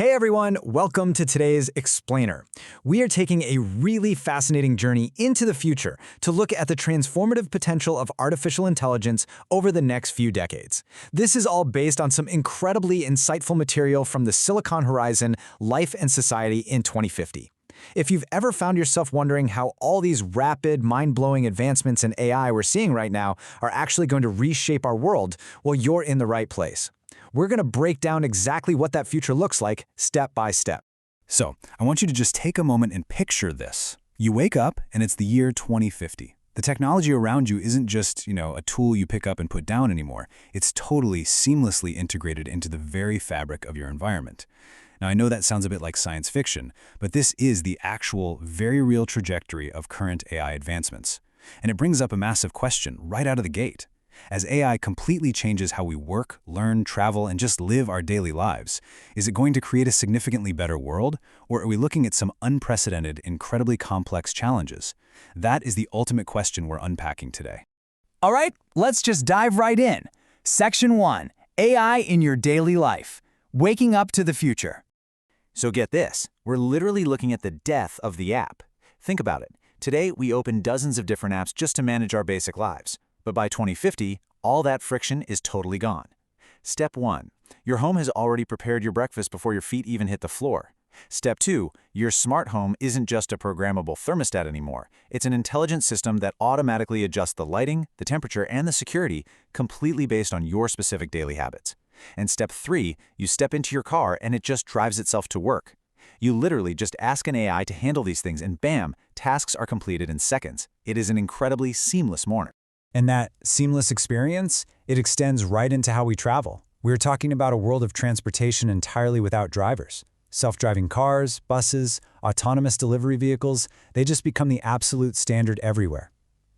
Hey everyone, welcome to today's Explainer. We are taking a really fascinating journey into the future to look at the transformative potential of artificial intelligence over the next few decades. This is all based on some incredibly insightful material from the Silicon Horizon Life and Society in 2050. If you've ever found yourself wondering how all these rapid, mind-blowing advancements in AI we're seeing right now are actually going to reshape our world, well, you're in the right place. We're going to break down exactly what that future looks like, step by step. So, I want you to just take a moment and picture this. You wake up, and it's the year 2050. The technology around you isn't just, a tool you pick up and put down anymore. It's totally seamlessly integrated into the very fabric of your environment. Now, I know that sounds a bit like science fiction, but this is the actual, very real trajectory of current AI advancements. And it brings up a massive question right out of the gate. As AI completely changes how we work, learn, travel, and just live our daily lives, is it going to create a significantly better world, or are we looking at some unprecedented, incredibly complex challenges? That is the ultimate question we're unpacking today. All right, let's just dive right in. Section 1, AI in your daily life, waking up to the future. So get this, we're literally looking at the death of the app. Think about it. Today, we open dozens of different apps just to manage our basic lives. But by 2050, all that friction is totally gone. Step 1. Your home has already prepared your breakfast before your feet even hit the floor. Step 2. Your smart home isn't just a programmable thermostat anymore. It's an intelligent system that automatically adjusts the lighting, the temperature, and the security completely based on your specific daily habits. And step 3, you step into your car and it just drives itself to work. You literally just ask an AI to handle these things and bam, tasks are completed in seconds. It is an incredibly seamless morning. And that seamless experience, it extends right into how we travel. We're talking about a world of transportation entirely without drivers. Self-driving cars, buses, autonomous delivery vehicles, they just become the absolute standard everywhere.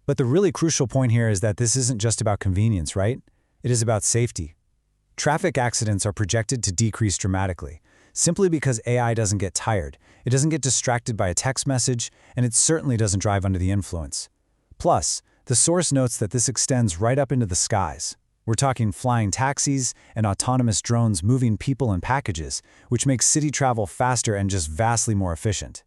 But the really crucial point here is that this isn't just about convenience, right? It is about safety. Traffic accidents are projected to decrease dramatically, simply because AI doesn't get tired, it doesn't get distracted by a text message, and it certainly doesn't drive under the influence. Plus, the source notes that this extends right up into the skies. We're talking flying taxis and autonomous drones moving people and packages, which makes city travel faster and just vastly more efficient.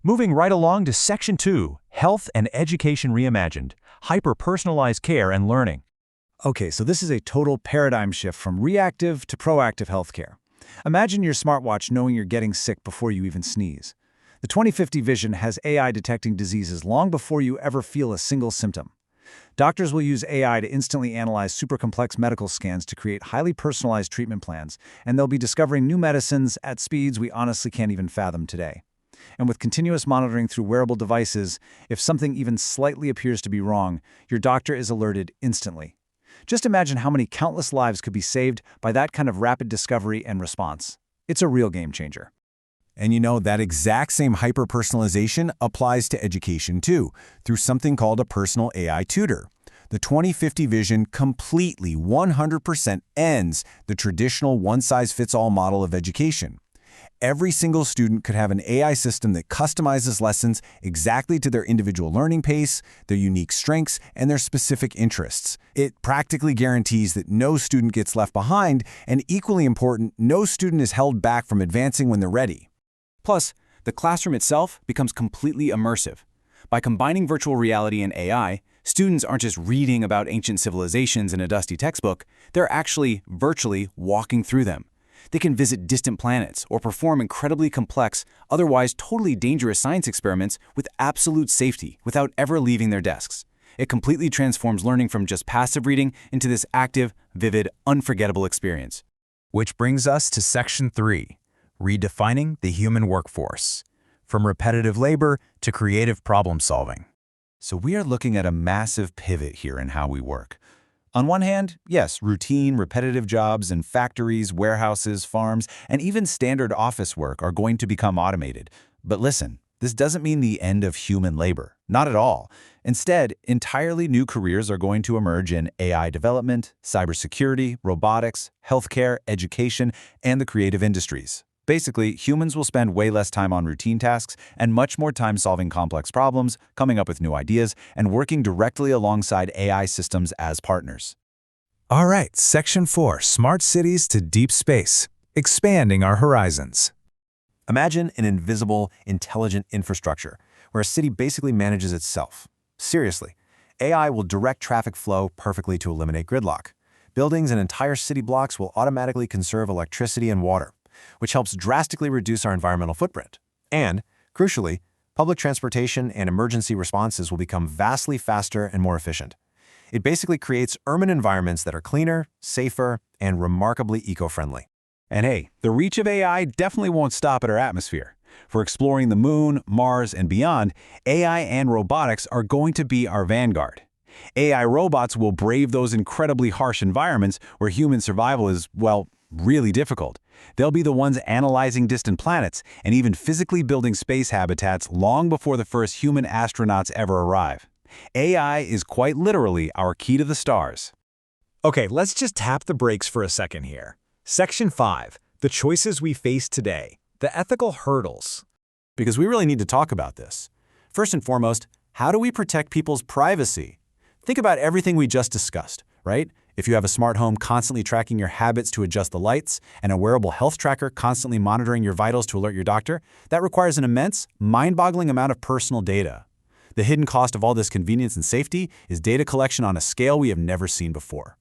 Moving right along to Section 2, Health and Education Reimagined, Hyper-Personalized Care and Learning. Okay, so this is a total paradigm shift from reactive to proactive healthcare. Imagine your smartwatch knowing you're getting sick before you even sneeze. The 2050 vision has AI detecting diseases long before you ever feel a single symptom. Doctors will use AI to instantly analyze super complex medical scans to create highly personalized treatment plans, and they'll be discovering new medicines at speeds we honestly can't even fathom today. And with continuous monitoring through wearable devices, if something even slightly appears to be wrong, your doctor is alerted instantly. Just imagine how many countless lives could be saved by that kind of rapid discovery and response. It's a real game changer. And that exact same hyper-personalization applies to education too, through something called a personal AI tutor. The 2050 vision completely 100% ends the traditional one-size-fits-all model of education. Every single student could have an AI system that customizes lessons exactly to their individual learning pace, their unique strengths, and their specific interests. It practically guarantees that no student gets left behind, and equally important, no student is held back from advancing when they're ready. Plus, the classroom itself becomes completely immersive. By combining virtual reality and AI, students aren't just reading about ancient civilizations in a dusty textbook, they're actually virtually walking through them. They can visit distant planets or perform incredibly complex, otherwise totally dangerous science experiments with absolute safety without ever leaving their desks. It completely transforms learning from just passive reading into this active, vivid, unforgettable experience. Which brings us to Section 3, redefining the human workforce, from repetitive labor to creative problem solving. So we are looking at a massive pivot here in how we work. On one hand, yes, routine, repetitive jobs in factories, warehouses, farms, and even standard office work are going to become automated. But listen, this doesn't mean the end of human labor. Not at all. Instead, entirely new careers are going to emerge in AI development, cybersecurity, robotics, healthcare, education, and the creative industries. Basically, humans will spend way less time on routine tasks and much more time solving complex problems, coming up with new ideas, and working directly alongside AI systems as partners. All right, Section 4, Smart Cities to Deep Space. expanding our horizons. Imagine an invisible, intelligent infrastructure where a city basically manages itself. Seriously, AI will direct traffic flow perfectly to eliminate gridlock. Buildings and entire city blocks will automatically conserve electricity and water, which helps drastically reduce our environmental footprint. And, crucially, public transportation and emergency responses will become vastly faster and more efficient. It basically creates urban environments that are cleaner, safer, and remarkably eco-friendly. And hey, the reach of AI definitely won't stop at our atmosphere. For exploring the moon, Mars, and beyond, AI and robotics are going to be our vanguard. AI robots will brave those incredibly harsh environments where human survival is, well, really difficult. They'll be the ones analyzing distant planets and even physically building space habitats long before the first human astronauts ever arrive. AI is quite literally our key to the stars. Okay, let's just tap the brakes for a second here. Section 5, the choices we face today, the ethical hurdles. Because we really need to talk about this. First and foremost, how do we protect people's privacy? Think about everything we just discussed, right? If you have a smart home constantly tracking your habits to adjust the lights, and a wearable health tracker constantly monitoring your vitals to alert your doctor, that requires an immense, mind-boggling amount of personal data. The hidden cost of all this convenience and safety is data collection on a scale we have never seen before.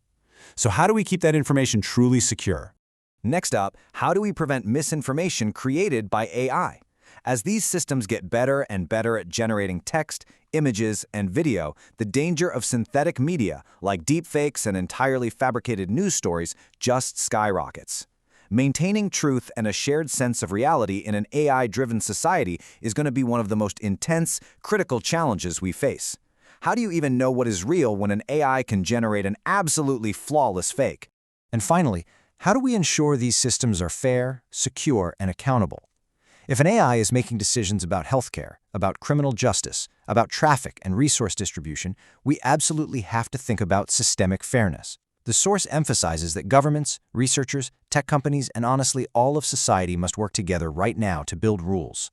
So how do we keep that information truly secure? Next up, how do we prevent misinformation created by AI? As these systems get better and better at generating text, images, and video, the danger of synthetic media, like deepfakes and entirely fabricated news stories, just skyrockets. Maintaining truth and a shared sense of reality in an AI-driven society is going to be one of the most intense, critical challenges we face. How do you even know what is real when an AI can generate an absolutely flawless fake? And finally, how do we ensure these systems are fair, secure, and accountable? If an AI is making decisions about healthcare, about criminal justice, about traffic and resource distribution, we absolutely have to think about systemic fairness. The source emphasizes that governments, researchers, tech companies, and honestly all of society must work together right now to build rules.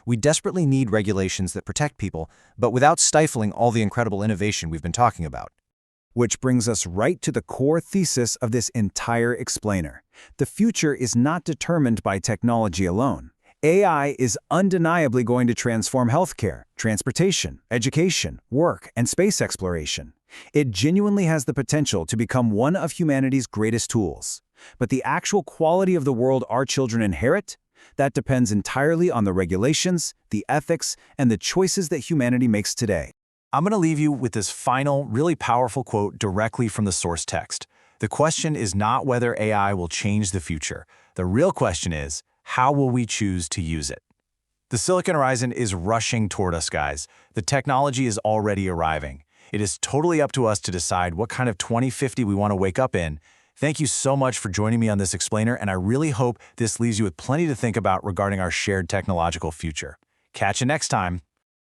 We desperately need regulations that protect people, but without stifling all the incredible innovation we've been talking about. Which brings us right to the core thesis of this entire explainer. The future is not determined by technology alone. AI is undeniably going to transform healthcare, transportation, education, work, and space exploration. It genuinely has the potential to become one of humanity's greatest tools. But the actual quality of the world our children inherit? That depends entirely on the regulations, the ethics, and the choices that humanity makes today. I'm going to leave you with this final, really powerful quote directly from the source text. The question is not whether AI will change the future. The real question is, how will we choose to use it? The Silicon Horizon is rushing toward us, guys. The technology is already arriving. It is totally up to us to decide what kind of 2050 we want to wake up in. Thank you so much for joining me on this explainer, and I really hope this leaves you with plenty to think about regarding our shared technological future. Catch you next time.